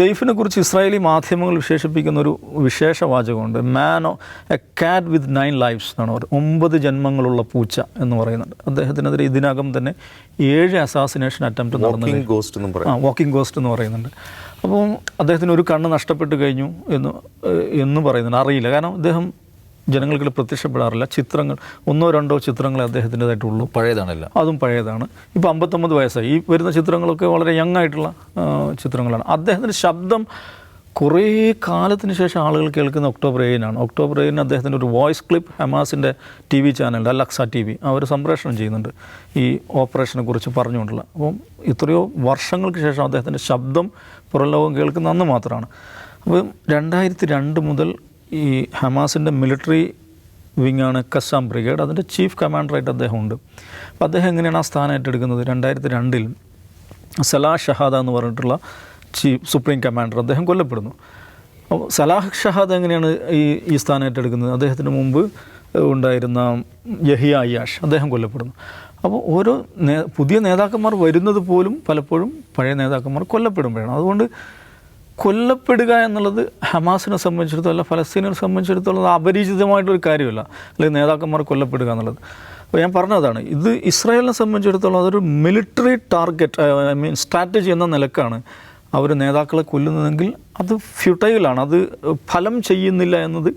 ദൈഫിനെ കുറിച്ച് ഇസ്രായേലി മാധ്യമങ്ങൾ വിശേഷിപ്പിക്കുന്ന ഒരു വിശേഷവാചകമുണ്ട്. എ കാറ്റ് വിത്ത് 9 ലൈഫ്സ് എന്നാണ് പറയുന്നത്. 9 ജന്മങ്ങളുള്ള പൂച്ച എന്ന് പറയുന്നുണ്ട്. അദ്ദേഹത്തിനെതിരെ ഇതിനകം തന്നെ 7 അസാസിനേഷൻ അറ്റംപ്റ്റ് നടന്നത്. വാക്കിംഗ് ഗോസ്റ്റ് എന്ന് പറയുന്നുണ്ട്. അപ്പോൾ അദ്ദേഹത്തിന് ഒരു കണ്ണ് നഷ്ടപ്പെട്ട് കഴിഞ്ഞു എന്ന് പറയുന്നുണ്ട്. അറിയില്ല, കാരണം അദ്ദേഹം ജനങ്ങൾക്ക് പ്രത്യക്ഷപ്പെടാറില്ല. ചിത്രങ്ങൾ 1-2 ചിത്രങ്ങളെ അദ്ദേഹത്തിൻ്റെതായിട്ടുള്ളൂ. പഴയതാണല്ലോ, അതും പഴയതാണ്. ഇപ്പോൾ 59 വയസ്സായി. ഈ വരുന്ന ചിത്രങ്ങളൊക്കെ വളരെ യങ് ആയിട്ടുള്ള ചിത്രങ്ങളാണ്. അദ്ദേഹത്തിൻ്റെ ശബ്ദം കുറേ കാലത്തിന് ശേഷം ആളുകൾ കേൾക്കുന്ന ഒക്ടോബർ 7-നാണ്. ഒക്ടോബർ 7-ന് അദ്ദേഹത്തിൻ്റെ ഒരു വോയിസ് ക്ലിപ്പ് ഹമാസിൻ്റെ TV ചാനലുണ്ട്, അലക്സ TV, അവർ സംപ്രേഷണം ചെയ്യുന്നുണ്ട് ഈ ഓപ്പറേഷനെ കുറിച്ച് പറഞ്ഞുകൊണ്ടുള്ള. അപ്പം എത്രയോ വർഷങ്ങൾക്ക് ശേഷം അദ്ദേഹത്തിൻ്റെ ശബ്ദം പുറം ലോകം കേൾക്കുന്ന അന്ന് മാത്രമാണ്. അപ്പം 2002 മുതൽ ഈ ഹമാസിൻ്റെ മിലിറ്ററി വിങ്ങാണ് ഖസ്സാം ബ്രിഗേഡ്. അതിൻ്റെ ചീഫ് കമാൻഡറായിട്ട് അദ്ദേഹമുണ്ട്. അപ്പോൾ അദ്ദേഹം എങ്ങനെയാണ് ആ സ്ഥാനം ഏറ്റെടുക്കുന്നത്? 2002-ൽ സലാഹ് ഷഹാദ എന്ന് പറഞ്ഞിട്ടുള്ള സുപ്രീം കമാൻഡർ അദ്ദേഹം കൊല്ലപ്പെടുന്നു. അപ്പോൾ സലാഹ് ഷഹാദ എങ്ങനെയാണ് ഈ സ്ഥാനം ഏറ്റെടുക്കുന്നത്? അദ്ദേഹത്തിന് മുമ്പ് ഉണ്ടായിരുന്ന യഹിയ അയ്യാഷ് അദ്ദേഹം കൊല്ലപ്പെടുന്നു. അപ്പോൾ ഓരോ പുതിയ നേതാക്കന്മാർ വരുന്നത് പോലും പലപ്പോഴും പഴയ നേതാക്കന്മാർ കൊല്ലപ്പെടുമ്പോഴാണ്. അതുകൊണ്ട് കൊല്ലപ്പെടുക എന്നുള്ളത് ഹമാസിനെ സംബന്ധിച്ചിടത്തോളം, ഫലസ്തീനെ സംബന്ധിച്ചിടത്തോളം അപരിചിതമായിട്ടൊരു കാര്യമല്ല, അല്ലെങ്കിൽ നേതാക്കന്മാർ കൊല്ലപ്പെടുക എന്നുള്ളത്. അപ്പോൾ ഞാൻ പറഞ്ഞതാണ്, ഇത് ഇസ്രായേലിനെ സംബന്ധിച്ചിടത്തോളം അതൊരു മിലിറ്ററി ടാർഗറ്റ്, സ്ട്രാറ്റജി എന്ന നിലക്കാണ് അവർ നേതാക്കളെ കൊല്ലുന്നതെങ്കിൽ അത് ഫ്യൂട്ടൈലാണ്, അത് ഫലം ചെയ്യുന്നില്ല എന്നത്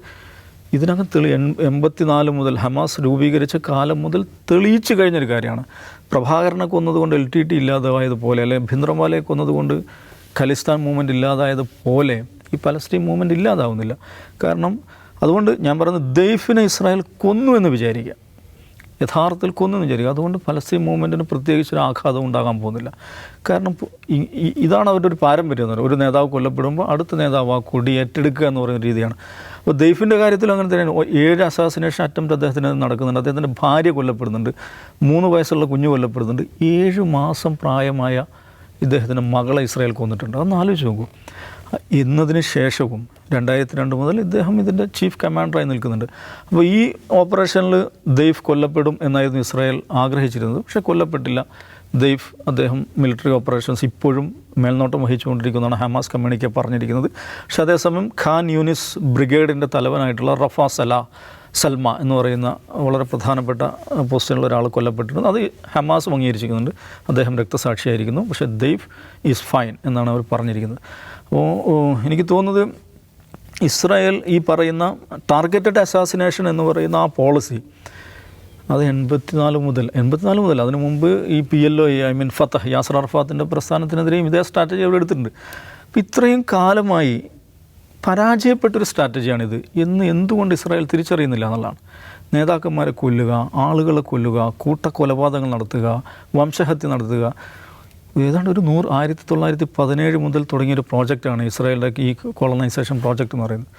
ഇതിനകം 84 മുതൽ ഹമാസ് രൂപീകരിച്ച കാലം മുതൽ തെളിയിച്ചു കഴിഞ്ഞൊരു കാര്യമാണ്. പ്രഭാകരനെ കൊന്നതുകൊണ്ട് LTT ഇല്ലാതായതുപോലെ, അല്ലെങ്കിൽ ഭിന്ദ്രൻവാലയെ കൊന്നതുകൊണ്ട് ഖലിസ്ഥാൻ മൂവ്മെൻറ്റ് ഇല്ലാതായതുപോലെ ഈ പലസ്തീൻ മൂവ്മെൻറ്റ് ഇല്ലാതാവുന്നില്ല. കാരണം അതുകൊണ്ട് ഞാൻ പറയുന്നത്, ദൈഫിനെ ഇസ്രായേൽ കൊന്നു എന്ന് വിചാരിക്കുക, യഥാർത്ഥത്തിൽ കൊന്നു എന്ന് വിചാരിക്കുക. അതുകൊണ്ട് പലസ്തീൻ മൂവ്മെൻറ്റിന് പ്രത്യേകിച്ചൊരു ആഘാതം ഉണ്ടാകാൻ പോകുന്നില്ല. കാരണം ഇതാണ് അവരുടെ ഒരു പാരമ്പര്യം എന്ന് പറയുന്നത്. ഒരു നേതാവ് കൊല്ലപ്പെടുമ്പോൾ അടുത്ത നേതാവ് ആ കൊടി ഏറ്റെടുക്കുക എന്ന് പറയുന്ന രീതിയാണ്. അപ്പോൾ ദൈഫിൻ്റെ കാര്യത്തിൽ അങ്ങനെ തന്നെയാണ്. 7 അസാസിനേഷൻ അറ്റംപ്റ്റ് അദ്ദേഹത്തിന് നടക്കുന്നുണ്ട്. അദ്ദേഹത്തിൻ്റെ ഭാര്യ കൊല്ലപ്പെടുന്നുണ്ട്, 3 വയസ്സുള്ള കുഞ്ഞ് കൊല്ലപ്പെടുന്നുണ്ട്, 7 മാസം പ്രായമായ ഇദ്ദേഹത്തിൻ്റെ മകളെ ഇസ്രായേൽ കൊന്നിട്ടുണ്ട്. അതൊന്ന് ആലോചിച്ച് നോക്കൂ. എന്നതിന് ശേഷവും 2002 മുതൽ ഇദ്ദേഹം ഇതിൻ്റെ ചീഫ് കമാൻഡറായി നിൽക്കുന്നുണ്ട്. അപ്പോൾ ഈ ഓപ്പറേഷനിൽ ദൈഫ് കൊല്ലപ്പെടും എന്നായിരുന്നു ഇസ്രായേൽ ആഗ്രഹിച്ചിരുന്നത്. പക്ഷേ കൊല്ലപ്പെട്ടില്ല. അദ്ദേഹം മിലിറ്ററി ഓപ്പറേഷൻസ് ഇപ്പോഴും മേൽനോട്ടം വഹിച്ചുകൊണ്ടിരിക്കുന്നതാണ് ഹമാസ് കമ്മ്യൂണിക്കെ പറഞ്ഞിരിക്കുന്നത്. പക്ഷേ അതേസമയം ഖാൻ യൂനിസ് ബ്രിഗേഡിൻ്റെ തലവനായിട്ടുള്ള റഫ സൽമ എന്ന് പറയുന്ന വളരെ പ്രധാനപ്പെട്ട പോസ്റ്റിലുള്ള ഒരാൾ കൊല്ലപ്പെട്ടിട്ടുണ്ട്. അത് ഹമാസ് അംഗീകരിച്ചിരിക്കുന്നുണ്ട്. അദ്ദേഹം രക്തസാക്ഷിയായിരിക്കുന്നു. പക്ഷേ ദൈഫ് ഈസ് ഫൈൻ എന്നാണ് അവർ പറഞ്ഞിരിക്കുന്നത്. അപ്പോൾ എനിക്ക് തോന്നുന്നത് ഇസ്രായേൽ ഈ പറയുന്ന ടാർഗറ്റഡ് അസാസിനേഷൻ എന്ന് പറയുന്ന ആ പോളിസി അത് 84 മുതൽ അതിനു മുമ്പ് ഈ PLO ഫത്തഹ്, യാസർ അറഫാത്തിൻ്റെ പ്രസ്ഥാനത്തിനെതിരെയും ഇതേ സ്ട്രാറ്റജി അവിടെ എടുത്തിട്ടുണ്ട്. അപ്പോൾ ഇത്രയും കാലമായി പരാജയപ്പെട്ടൊരു സ്ട്രാറ്റജിയാണിത് എന്തുകൊണ്ട് ഇസ്രായേൽ തിരിച്ചറിയുന്നില്ല എന്നുള്ളതാണ്. നേതാക്കന്മാരെ കൊല്ലുക, ആളുകളെ കൊല്ലുക, കൂട്ടക്കൊലപാതകങ്ങൾ നടത്തുക, വംശഹത്യ നടത്തുക. ഏതാണ്ട് ഒരു 1917 മുതൽ തുടങ്ങിയൊരു പ്രോജക്റ്റാണ് ഇസ്രായേലിൻ്റെ ഈ കോളനൈസേഷൻ പ്രോജക്റ്റ് എന്ന് പറയുന്നത്.